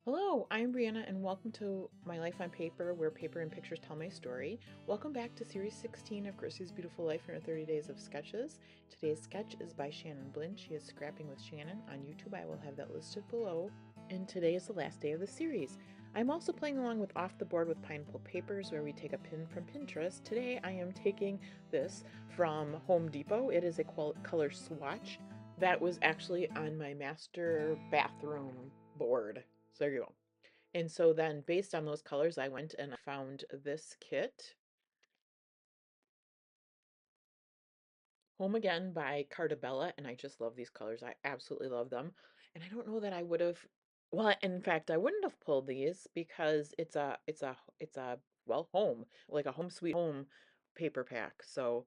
Hello, I'm Brianna, and welcome to My Life on Paper, where paper and pictures tell my story. Welcome back to Series 16 of Christy's Beautiful Life in her 30 Days of Sketches. Today's sketch is by Shannon Blinn. She is Scrapping with Shannon on YouTube. I will have that listed below. And today is the last day of the series. I'm also playing along with Off the Board with Pineapple Papers, where we take a pin from Pinterest. Today I am taking this from Home Depot. It is a color swatch that was actually on my master bathroom board. So there you go. And so then based on those colors, I went and found this kit. Home Again by Cartabella, and I just love these colors. I absolutely love them. And I don't know that I would have, well, in fact, I wouldn't have pulled these because it's a well, home, like a home sweet home paper pack. So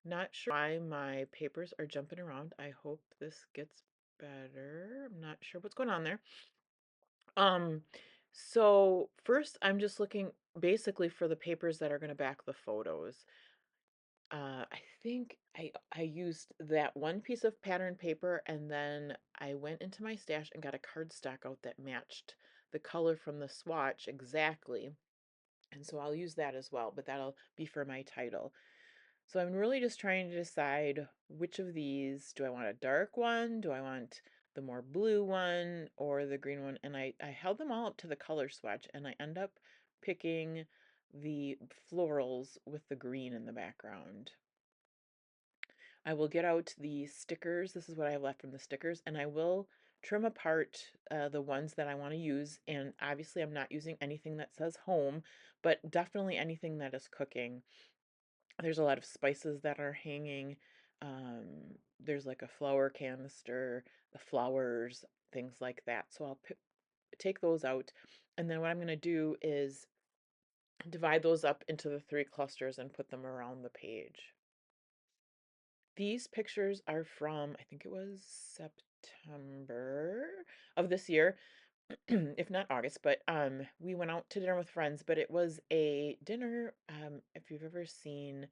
not sure why my papers are jumping around. I hope this gets better. I'm not sure what's going on there. Um, so first I'm just looking basically for the papers that are going to back the photos. I think I used that one piece of pattern paper, and then I went into my stash and got a cardstock out that matched the color from the swatch exactly. And so I'll use that as well, but that'll be for my title. So I'm really just trying to decide which of these, do I want a dark one? Do I want the more blue one or the green one? And I held them all up to the color swatch, and I end up picking the florals with the green in the background. I will get out the stickers. This is what I have left from the stickers, and I will trim apart the ones that I want to use. And obviously I'm not using anything that says home, but definitely anything that is cooking. There's a lot of spices that are hanging. There's like a flour canister, the flowers, things like that. So I'll take those out. And then what I'm going to do is divide those up into the three clusters and put them around the page. These pictures are from, I think it was September of this year, if not August, but we went out to dinner with friends, but it was a dinner, if you've ever seen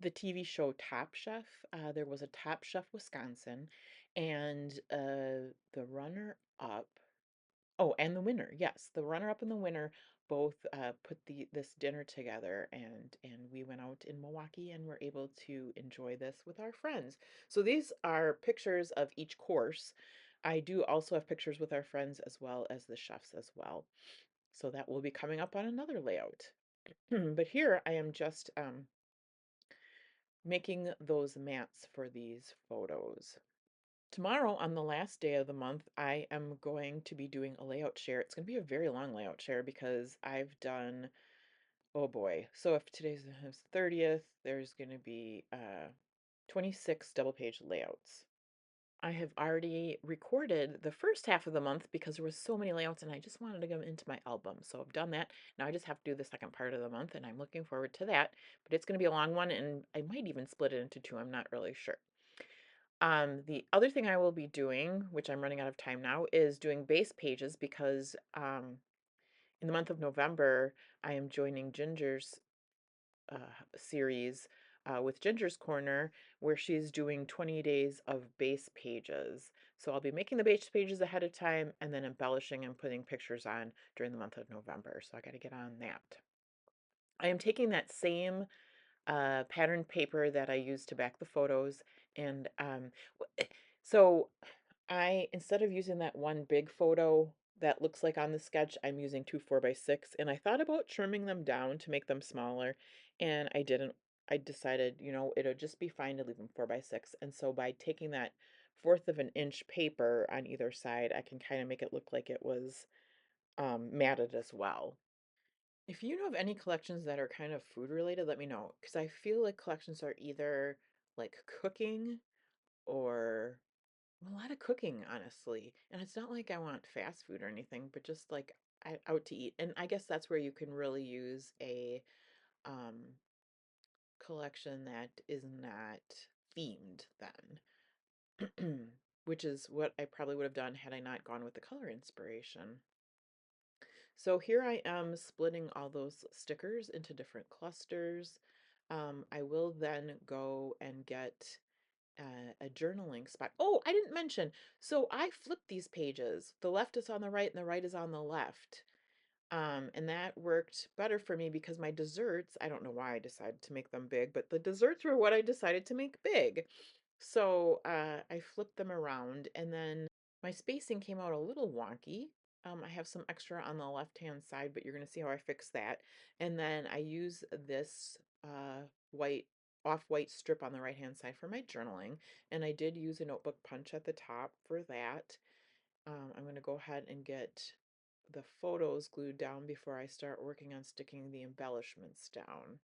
the TV show Top Chef. There was a Top Chef Wisconsin, and the runner up, oh, and the winner, yes, the runner up and the winner both put this dinner together, and we went out in Milwaukee and were able to enjoy this with our friends. So these are pictures of each course. I do also have pictures with our friends as well as the chefs as well. So that will be coming up on another layout. But here I am just making those mats for these photos. Tomorrow, on the last day of the month, I am going to be doing a layout share. It's going to be a very long layout share because I've done, oh boy. So if today's the 30th, there's going to be 26 double page layouts. I have already recorded the first half of the month because there was so many layouts and I just wanted to go into my album. So I've done that. Now I just have to do the second part of the month and I'm looking forward to that. But it's going to be a long one and I might even split it into two. I'm not really sure. The other thing I will be doing, which I'm running out of time now, is doing base pages because in the month of November, I am joining Ginger's uh, series with Ginger's Corner, where she's doing 20 days of base pages. So I'll be making the base pages ahead of time and then embellishing and putting pictures on during the month of November. So I got to get on that. I am taking that same pattern paper that I used to back the photos, and so instead of using that one big photo that looks like on the sketch, I'm using two 4x6, and I thought about trimming them down to make them smaller, and I didn't. I decided, it'll just be fine to leave them 4x6, and so by taking that fourth of an inch paper on either side, I can kind of make it look like it was matted as well. If you know of any collections that are kind of food related, let me know, because I feel like collections are either like cooking or a lot of cooking, honestly. And it's not like I want fast food or anything, but just like out to eat. And I guess that's where you can really use a um, collection that is not themed then, which is what I probably would have done had I not gone with the color inspiration. So here I am splitting all those stickers into different clusters. I will then go and get a journaling spot. Oh, I didn't mention. So I flipped these pages. The left is on the right and the right is on the left. And that worked better for me because my desserts, I don't know why I decided to make them big, but the desserts were what I decided to make big. So I flipped them around and then my spacing came out a little wonky. I have some extra on the left-hand side, but you're going to see how I fix that. And then I use this white off-white strip on the right-hand side for my journaling. And I did use a notebook punch at the top for that. I'm going to go ahead and get the photos glued down before I start working on sticking the embellishments down.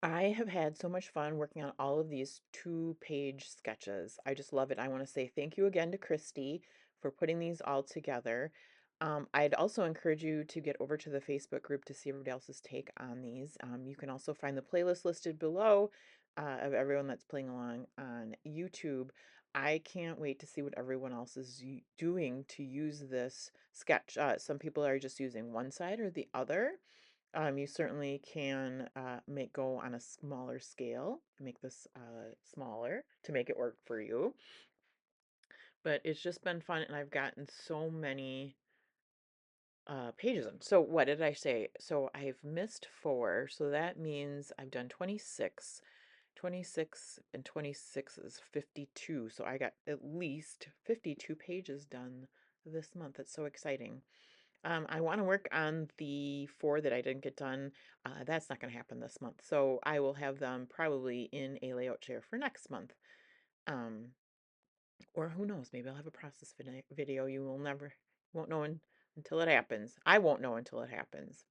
I have had so much fun working on all of these 2-page sketches. I just love it. I want to say thank you again to Christy for putting these all together. I'd also encourage you to get over to the Facebook group to see everybody else's take on these. You can also find the playlist listed below of everyone that's playing along on YouTube. I can't wait to see what everyone else is doing to use this sketch. Some people are just using one side or the other. You certainly can make go on a smaller scale, make this smaller to make it work for you. But it's just been fun, and I've gotten so many pages in. So what did I say? So I've missed 4, so that means I've done 26. 26 and 26 is 52, so I got at least 52 pages done this month. That's so exciting. I want to work on the 4 that I didn't get done. That's not going to happen this month. So I will have them probably in a layout chair for next month. Um, or who knows, maybe I'll have a process video. You will never, won't know until it happens. I won't know until it happens.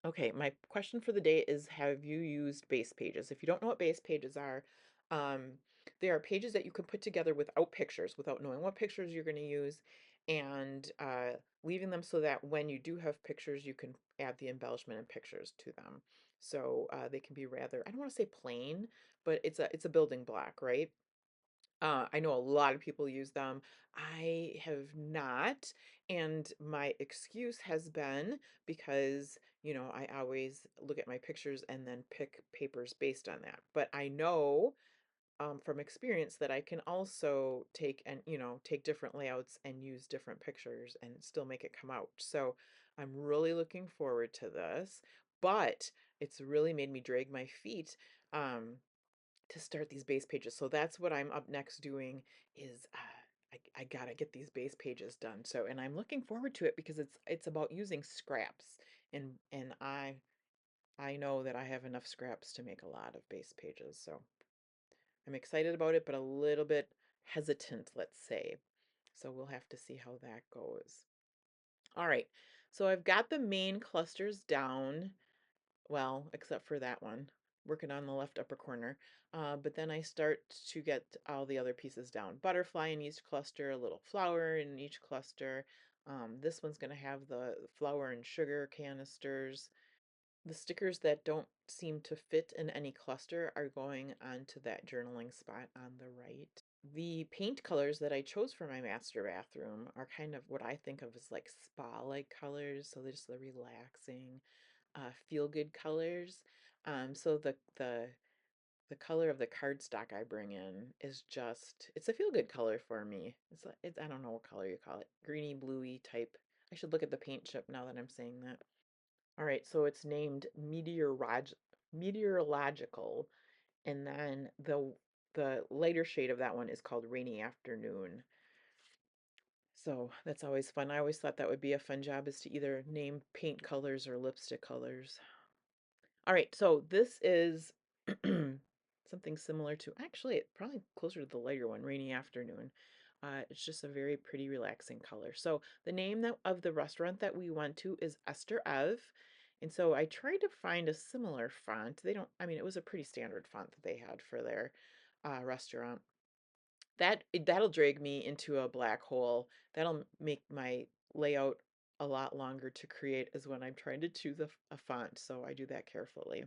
Okay, my question for the day is, have you used base pages? If you don't know what base pages are, um, they are pages that you can put together without pictures, without knowing what pictures you're going to use, and leaving them so that when you do have pictures, you can add the embellishment and pictures to them. So they can be rather, I don't want to say plain, but it's a building block, right? I know a lot of people use them. I have not, and my excuse has been because, I always look at my pictures and then pick papers based on that. But I know from experience that I can also take different layouts and use different pictures and still make it come out. So I'm really looking forward to this, but it's really made me drag my feet. To start these base pages. So that's what I'm up next doing is I gotta get these base pages done. So, and I'm looking forward to it because it's about using scraps, and I know that I have enough scraps to make a lot of base pages. So I'm excited about it, but a little bit hesitant, let's say. So we'll have to see how that goes. All right. So I've got the main clusters down. Well, except for that one, working on the left upper corner. But then I start to get all the other pieces down. Butterfly in each cluster, a little flower in each cluster. This one's going to have the flour and sugar canisters. The stickers that don't seem to fit in any cluster are going onto that journaling spot on the right. The paint colors that I chose for my master bathroom are kind of what I think of as like spa-like colors. So they're just the relaxing, feel good colors. So the color of the cardstock I bring in is just it's a feel good color for me. I don't know what color you call it, greeny bluey type. I should look at the paint chip now that I'm saying that. All right, so it's named meteorological, and then the lighter shade of that one is called rainy afternoon. So that's always fun. I always thought that would be a fun job is to either name paint colors or lipstick colors. All right, so this is something similar to, actually, probably closer to the lighter one, Rainy Afternoon. It's just a very pretty, relaxing color. So the name of the restaurant that we went to is EsterEv. And so I tried to find a similar font. It was a pretty standard font that they had for their restaurant. That'll drag me into a black hole. That'll make my layout a lot longer to create is when I'm trying to choose a font. So I do that carefully.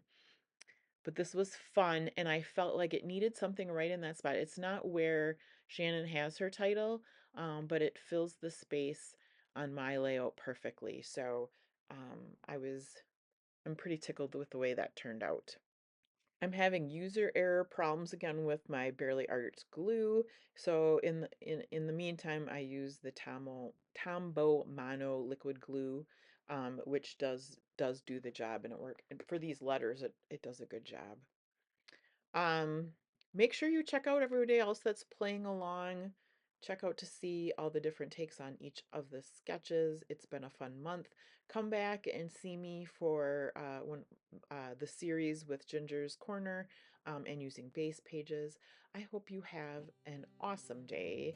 But this was fun, and I felt like it needed something right in that spot. It's not where Shannon has her title, but it fills the space on my layout perfectly. So I'm pretty tickled with the way that turned out. I'm having user error problems again with my Barely Arts glue. So in the meantime, I use the Tombow Mono liquid glue, which does do the job, and and for these letters it does a good job. Um, Make sure you check out everybody else that's playing along. Check out to see all the different takes on each of the sketches. It's been a fun month. Come back and see me for the series with Ginger's Corner and using base pages. I hope you have an awesome day.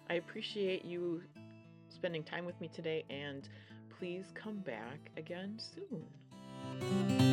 I appreciate you spending time with me today, and please come back again soon.